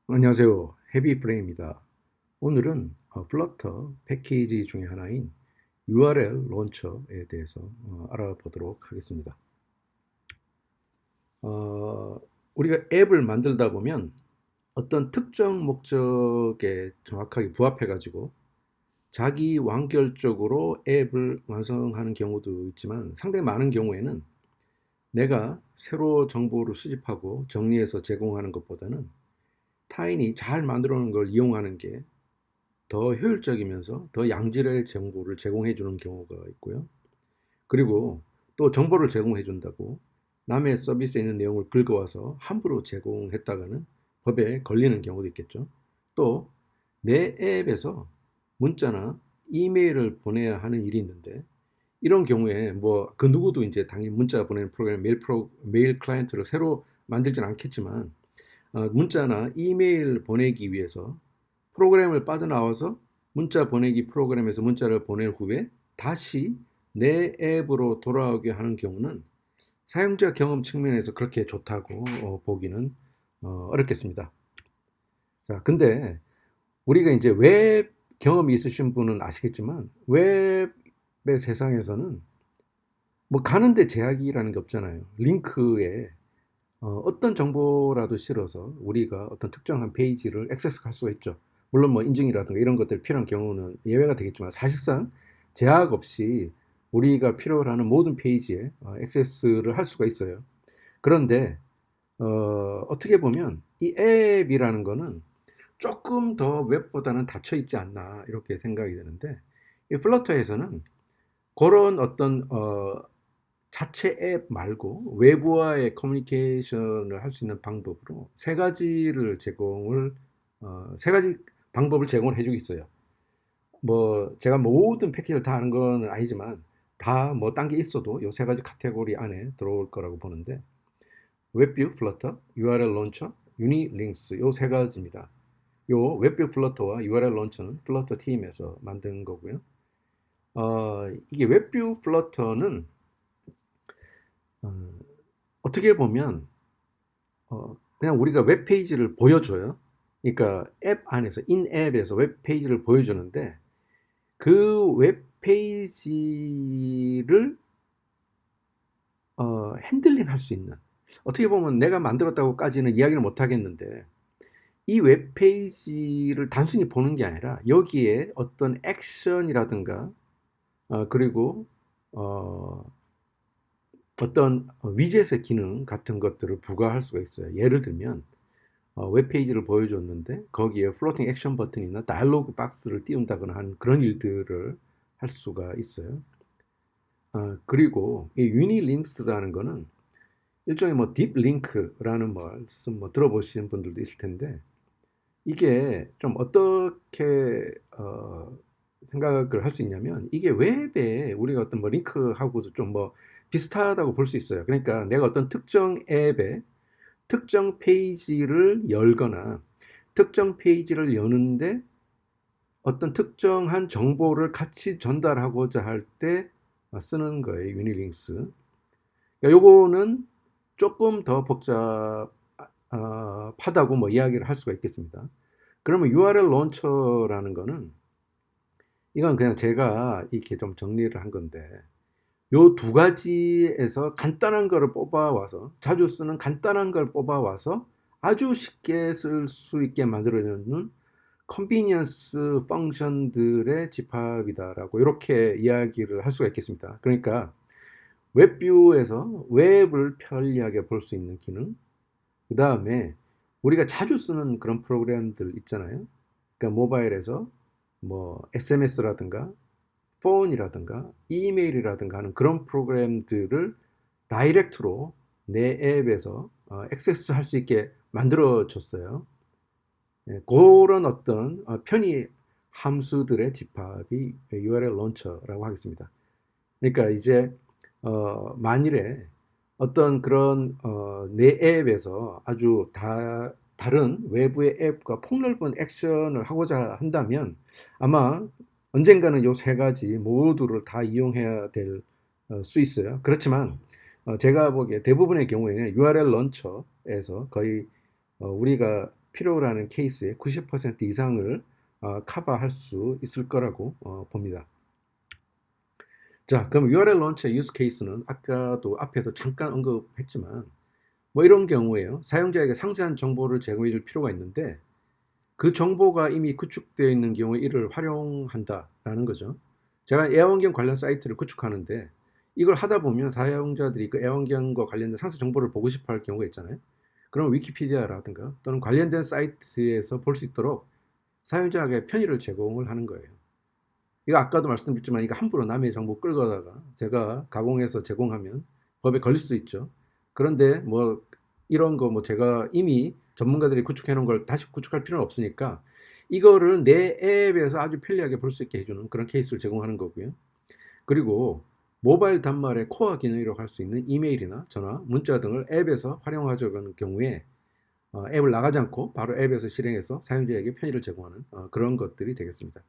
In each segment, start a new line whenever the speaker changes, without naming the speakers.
안녕하세요. 헤비프레임입니다. 오늘은 플러터 패키지 중에 하나인 URL 론처에 대해서 알아보도록 하겠습니다. 어, 우리가 앱을 만들다 보면 어떤 특정 목적에 정확하게 부합해 가지고 자기 완결적으로 앱을 완성하는 경우도 있지만 상당히 많은 경우에는 내가 새로 정보를 수집하고 정리해서 제공하는 것보다는 타인이 잘 만들어 놓은 걸 이용하는 게 더 효율적이면서 더 양질의 정보를 제공해 주는 경우가 있고요. 그리고 또 정보를 제공해 준다고 남의 서비스에 있는 내용을 긁어와서 함부로 제공했다가는 법에 걸리는 경우도 있겠죠. 또 내 앱에서 문자나 이메일을 보내야 하는 일이 있는데 이런 경우에 뭐 그 누구도 이제 당연히 문자 보내는 프로그램 메일 클라이언트를 새로 만들진 않겠지만 문자나 이메일 보내기 위해서 프로그램을 빠져나와서 문자 보내기 프로그램에서 문자를 보낸 후에 다시 내 앱으로 돌아오게 하는 경우는 사용자 경험 측면에서 그렇게 좋다고 보기는 어렵겠습니다. 자, 근데 우리가 이제 웹 경험이 있으신 분은 아시겠지만 웹의 세상에서는 뭐 가는데 제약이라는 게 없잖아요. 링크에 어떤 정보라도 실어서 우리가 어떤 특정한 페이지를 액세스할 수가 있죠. 물론 뭐 인증이라든가 이런 것들 필요한 경우는 예외가 되겠지만 사실상 제약 없이 우리가 필요로 하는 모든 페이지에 액세스를 할 수가 있어요. 그런데 어떻게 보면 이 앱이라는 거는 조금 더 웹보다는 닫혀 있지 않나 이렇게 생각이 되는데 이 플러터에서는 그런 어떤 자체 앱 말고 외부와의 커뮤니케이션을 할 수 있는 방법으로 세 가지 방법을 제공을 해주고 있어요. 뭐 제가 모든 패키지를 다 아는 건 아니지만 다 뭐 딴 게 있어도 요 세 가지 카테고리 안에 들어올 거라고 보는데 웹뷰 플러터, URL 론처, 유니링스 요 세 가지입니다. 요 웹뷰 플러터와 URL 론처는 플러터 팀에서 만든 거고요. 이게 웹뷰 플러터는 어, 어떻게 보면 그냥 우리가 웹페이지를 보여줘요. 그러니까 앱 안에서 인앱에서 웹페이지를 보여주는데 그 웹페이지를 핸들링 할 수 있는 어떻게 보면 내가 만들었다고까지는 이야기를 못 하겠는데 이 웹페이지를 단순히 보는 게 아니라 여기에 어떤 액션이라든가 그리고 어, 어떤 위젯의 기능 같은 것들을 부과할 수가 있어요. 예를 들면 웹페이지를 보여줬는데 거기에 플로팅 액션 버튼이나 다이alo그 박스를 띄운다거나 하는 그런 일들을 할 수가 있어요. 그리고 이 유니링스라는 거는 일종의 뭐 딥링크라는 말씀 뭐 들어보신 분들도 있을 텐데 이게 좀 어떻게 생각을 할 수 있냐면 이게 웹에 우리가 어떤 뭐 링크하고도 좀 뭐 비슷하다고 볼 수 있어요. 그러니까 내가 어떤 특정 앱에 특정 페이지를 열거나 특정 페이지를 여는데 어떤 특정한 정보를 같이 전달하고자 할 때 쓰는 거예요. 유니링스. 요거는 조금 더 복잡하다고 뭐 이야기를 할 수가 있겠습니다. 그러면 URL 론처라는 거는 이건 그냥 제가 이렇게 좀 정리를 한 건데 요 두 가지에서 간단한 거를 뽑아와서 자주 쓰는 간단한 걸 뽑아와서 아주 쉽게 쓸 수 있게 만들어주는 컨비니언스 펑션들의 집합이다라고 이렇게 이야기를 할 수가 있겠습니다. 그러니까 웹뷰에서 웹을 편리하게 볼 수 있는 기능, 그 다음에 우리가 자주 쓰는 그런 프로그램들 있잖아요. 그러니까 모바일에서 뭐 SMS라든가 폰이라든가 이메일이라든가 하는 그런 프로그램들을 다이렉트로 내 앱에서 액세스할 수 있게 만들어 줬어요. 예, 그런 어떤 편의 함수들의 집합이 URL 론처라고 하겠습니다. 그러니까 이제 만일에 어떤 그런 내 앱에서 아주 다른 외부의 앱과 폭넓은 액션을 하고자 한다면 아마 언젠가는 요 세 가지 모두를 다 이용해야 될 수 있어요. 그렇지만 제가 보기에 대부분의 경우에는 URL 런처에서 거의 우리가 필요로 하는 케이스의 90% 이상을 커버할 수 있을 거라고 봅니다. 자, 그럼 URL 런처의 유스 케이스는 아까도 앞에서 잠깐 언급했지만 뭐 이런 경우에요. 사용자에게 상세한 정보를 제공해 줄 필요가 있는데 그 정보가 이미 구축되어 있는 경우에 이를 활용한다라는 거죠. 제가 애완경 관련 사이트를 구축하는데 이걸 하다 보면 사용자들이 그 애완경과 관련된 상세 정보를 보고 싶어 할 경우가 있잖아요. 그럼 위키피디아라든가 또는 관련된 사이트에서 볼 수 있도록 사용자에게 편의를 제공을 하는 거예요. 이거 아까도 말씀드렸지만 이거 함부로 남의 정보 끌고다가 제가 가공해서 제공하면 법에 걸릴 수도 있죠. 그런데 뭐 이런 거 뭐 제가 이미 전문가들이 구축해 놓은 걸 다시 구축할 필요는 없으니까 이거를 내 앱에서 아주 편리하게 볼 수 있게 해주는 그런 케이스를 제공하는 거고요. 그리고 모바일 단말의 코어 기능이라고 할 수 있는 이메일이나 전화, 문자 등을 앱에서 활용하자는 경우에 앱을 나가지 않고 바로 앱에서 실행해서 사용자에게 편의를 제공하는 그런 것들이 되겠습니다.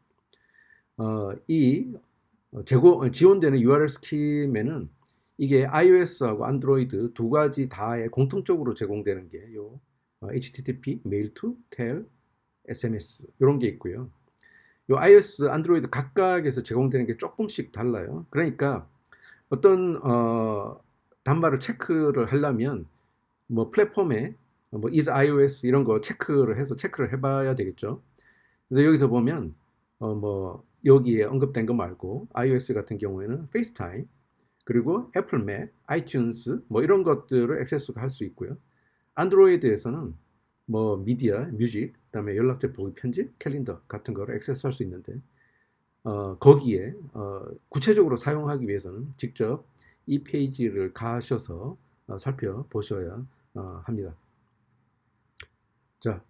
이 지원되는 URL 스킴에는 이게 iOS하고 안드로이드 두 가지 다에 공통적으로 제공되는 게 요 HTTP, 메일 투, 텔, SMS 이런 게 있고요. 요 iOS, 안드로이드 각각에서 제공되는 게 조금씩 달라요. 그러니까 어떤 단말을 체크를 하려면 뭐 플랫폼에 뭐 is iOS 이런 거 체크를 해봐야 되겠죠. 그래서 여기서 보면 뭐 여기에 언급된 거 말고 iOS 같은 경우에는 페이스타임 그리고 애플 맵, 아이튠즈 뭐 이런 것들을 액세스가 할 수 있고요. 안드로이드에서는 뭐 미디어, 뮤직, 그다음에 연락처 보기 편집, 캘린더 같은 거를 액세스할 수 있는데 거기에 구체적으로 사용하기 위해서는 직접 이 페이지를 가셔서 살펴보셔야 합니다. 자,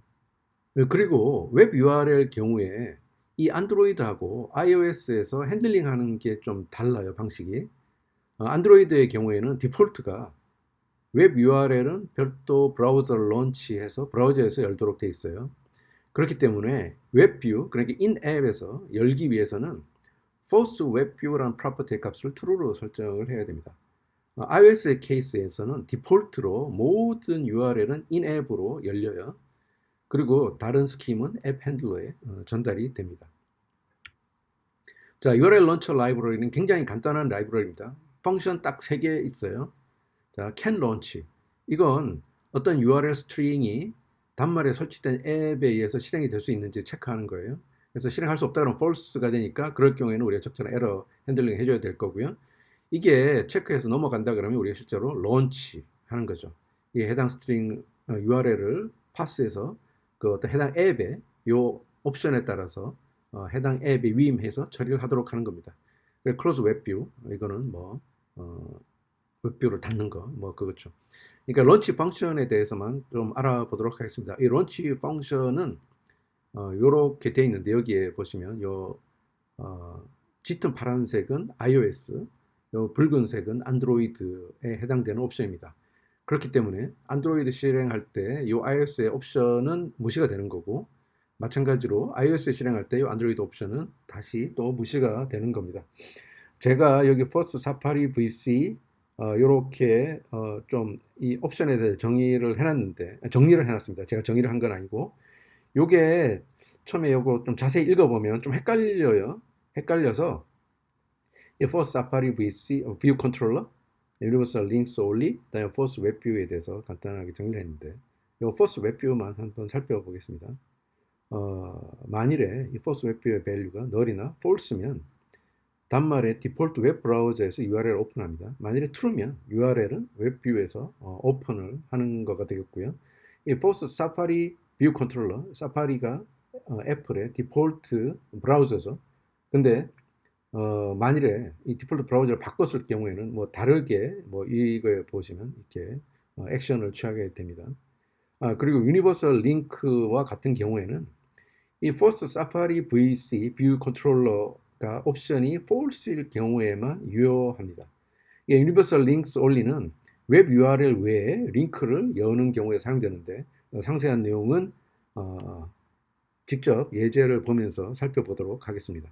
그리고 웹 URL 경우에 이 안드로이드하고 iOS에서 핸들링하는 게 좀 달라요, 방식이. 안드로이드의 경우에는 디폴트가 웹 URL은 별도 브라우저를 런치해서 브라우저에서 열도록 되어 있어요. 그렇기 때문에 웹뷰, 그러니까 인앱에서 열기 위해서는 force 웹뷰라는 프로퍼티 값을 true로 설정을 해야 됩니다. iOS의 케이스에서는 디폴트로 모든 URL은 인앱으로 열려요. 그리고 다른 스킴은 앱 핸들러에 전달이 됩니다. 자, URL 런처 라이브러리는 굉장히 간단한 라이브러리입니다. 펑션 딱 3개 있어요. 자, can launch. 이건 어떤 URL 스트링이 단말에 설치된 앱에 의해서 실행이 될 수 있는지 체크하는 거예요. 그래서 실행할 수 없다 그러면 false가 되니까 그럴 경우에는 우리가 적절한 에러 핸들링 해줘야 될 거고요. 이게 체크해서 넘어간다 그러면 우리가 실제로 launch 하는 거죠. 이 해당 스트링 URL을 파스해서 그 어떤 해당 앱의 요 옵션에 따라서 해당 앱에 위임해서 처리를 하도록 하는 겁니다. close 웹뷰 이거는 뭐 웹뷰를 닫는 거, 뭐 그거죠. 그러니까 런치 펑션에 대해서만 좀 알아보도록 하겠습니다. 이 런치 펑션은 이렇게 되어 있는데 여기에 보시면 요 짙은 파란색은 iOS, 요 붉은색은 안드로이드에 해당되는 옵션입니다. 그렇기 때문에 안드로이드 실행할 때 이 iOS의 옵션은 무시가 되는 거고 마찬가지로 iOS 실행할 때 이 안드로이드 옵션은 다시 또 무시가 되는 겁니다. 제가 여기 퍼스트 사파리 VC 요렇게 좀 이 옵션에 대해 정리를 해놨습니다. 제가 정리를 한 건 아니고 요게 처음에 요거 좀 자세히 읽어보면 좀 헷갈려요. 헷갈려서 이 퍼스트 사파리 VC 뷰 컨트롤러 유니버설 링스 only 그다음에 퍼스트 웹뷰에 대해서 간단하게 정리를 했는데 요 퍼스트 웹뷰만 한번 살펴보겠습니다. 만일에 이 퍼스트 웹뷰의 밸류가 null이나 false면 단말에 디폴트 웹 브라우저에서 URL을 오픈합니다. 만일에 true면 URL은 웹뷰에서 오픈을 하는 거가 되겠고요. 이 force Safari View Controller, 사파리가 애플의 디폴트 브라우저죠. 근데 만일에 이 디폴트 브라우저를 바꿨을 경우에는 뭐 다르게 뭐 이거에 보시면 이렇게 액션을 취하게 됩니다. 그리고 유니버설 링크와 같은 경우에는 이 force Safari VC View Controller 옵션이 false일 경우에만 유효합니다. Universal Links Only는 웹 URL 외에 링크를 여는 경우에 사용되는데 상세한 내용은 직접 예제를 보면서 살펴보도록 하겠습니다.